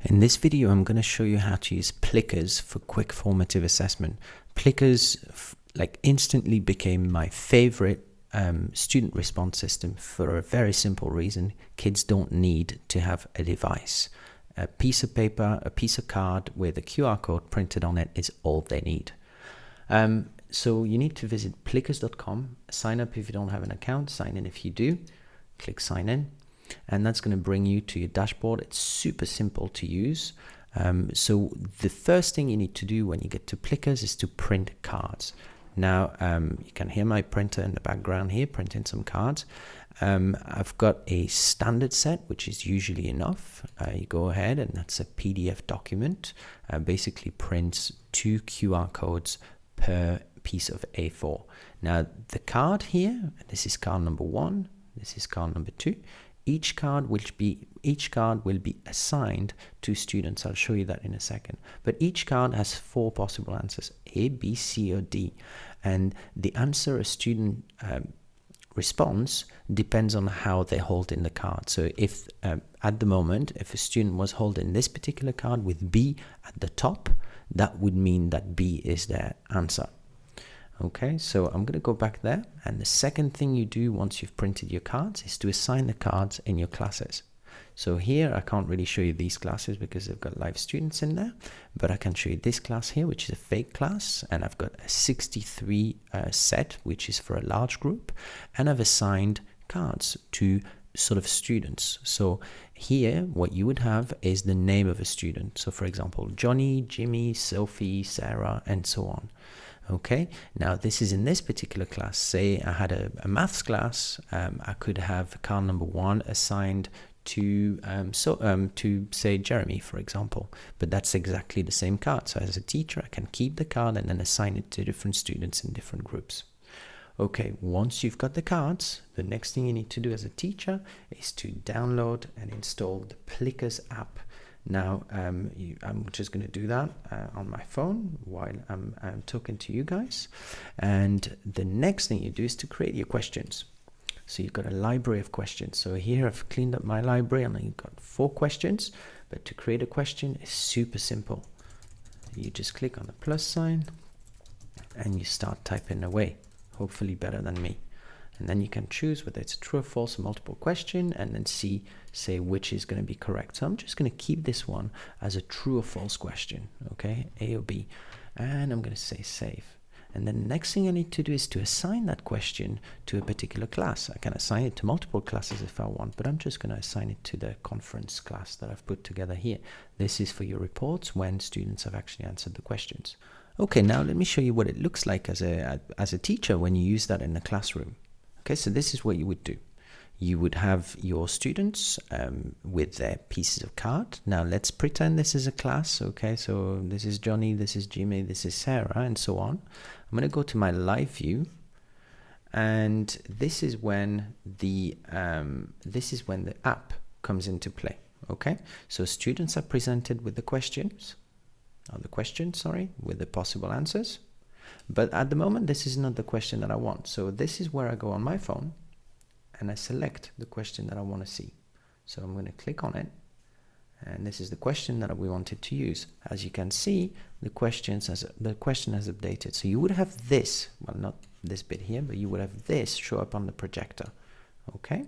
In this video, I'm going to show you how to use Plickers for quick formative assessment. Plickers instantly became my favorite student response system for a very simple reason. Kids don't need to have a device. A piece of paper, a piece of card with a QR code printed on it is all they need. So you need to visit plickers.com, sign up if you don't have an account, sign in if you do, click sign in. And that's going to bring you to your dashboard. It's super simple to use. So the first thing you need to do when you get to Plickers is to print cards. Now, you can hear my printer in the background here, printing some cards. I've got a standard set, which is usually enough. You go ahead and that's a PDF document. Basically prints 2 QR codes per piece of A4. Now, the card here, this is card number 1, this is card number 2. Each card will be assigned to students. I'll show you that in a second. But each card has 4 possible answers, A, B, C, or D. And the answer a student responds depends on how they hold in the card. So if at the moment, if a student was holding this particular card with B at the top, that would mean that B is their answer. Okay, so I'm going to go back there, and the second thing you do once you've printed your cards is to assign the cards in your classes. So here I can't really show you these classes because they've got live students in there, but I can show you this class here, which is a fake class, and I've got a 63 set, which is for a large group, and I've assigned cards to sort of students. So here what you would have is the name of a student. So for example, Johnny, Jimmy, Sophie, Sarah, and so on. Okay, now this is in this particular class. Say I had a maths class, I could have card number 1 assigned to say Jeremy, for example, but that's exactly the same card. So as a teacher, I can keep the card and then assign it to different students in different groups. Okay, once you've got the cards, the next thing you need to do as a teacher is to download and install the Plickers app. Now, I'm just going to do that on my phone while I'm talking to you guys. And the next thing you do is to create your questions. So you've got a library of questions. So here I've cleaned up my library and I've got 4 questions. But to create a question is super simple. You just click on the plus sign and you start typing away, hopefully better than me. And then you can choose whether it's a true or false multiple question and then say which is going to be correct. So I'm just going to keep this one as a true or false question, okay, A or B. And I'm going to say save. And then the next thing I need to do is to assign that question to a particular class. I can assign it to multiple classes if I want, but I'm just going to assign it to the conference class that I've put together here. This is for your reports when students have actually answered the questions. Okay, now let me show you what it looks like as a teacher when you use that in the classroom. Okay, so this is what you would do. You would have your students with their pieces of card. Now let's pretend this is a class. Okay, so this is Johnny, this is Jimmy, this is Sarah, and so on. I'm going to go to my live view, and this is when the app comes into play. Okay, so students are presented with the questions, with the possible answers. But at the moment, this is not the question that I want. So this is where I go on my phone and I select the question that I want to see. So I'm going to click on it. And this is the question that we wanted to use. As you can see, the question has updated. So you would have this, well, not this bit here, but you would have this show up on the projector. Okay.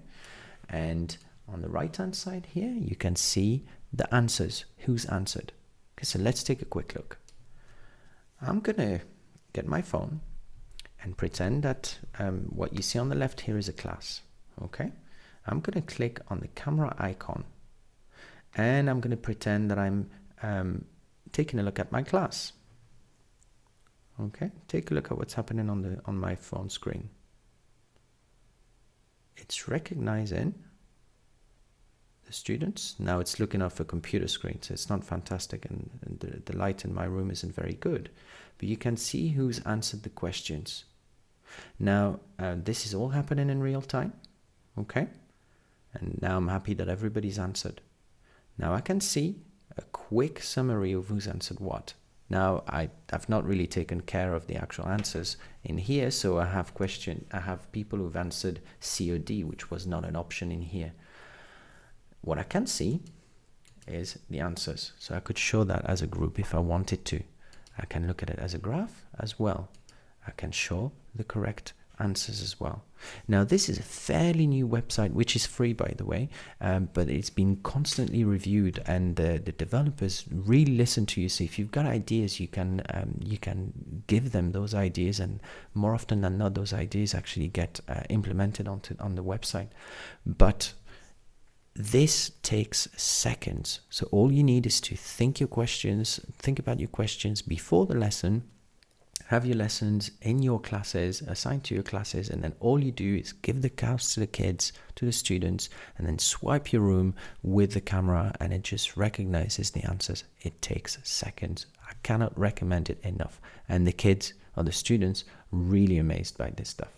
And on the right-hand side here, you can see the answers, who's answered. Okay, so let's take a quick look. I'm going to get my phone and pretend that what you see on the left here is a class. Okay, I'm going to click on the camera icon and I'm going to pretend that I'm taking a look at my class. Okay, take a look at what's happening on my phone screen. It's recognizing the students. Now it's looking off a computer screen, so it's not fantastic, and the light in my room isn't very good. But you can see who's answered the questions. Now, this is all happening in real time, okay? And now I'm happy that everybody's answered. Now I can see a quick summary of who's answered what. Now, I've not really taken care of the actual answers in here, so I have people who've answered C or D, which was not an option in here. What I can see is the answers. So I could show that as a group if I wanted to. I can look at it as a graph as well. I can show the correct answers as well. Now this is a fairly new website, which is free by the way, but it's been constantly reviewed, and the developers really listen to you. So if you've got ideas, you can give them those ideas, and more often than not those ideas actually get implemented on the website. But this takes seconds, so all you need is to think about your questions before the lesson. Have your lessons in your classes, assigned to your classes, and then all you do is give the cards to the kids, to the students, and then swipe your room with the camera, and it just recognizes the answers. It takes seconds. I cannot recommend it enough. And the kids or the students really amazed by this stuff.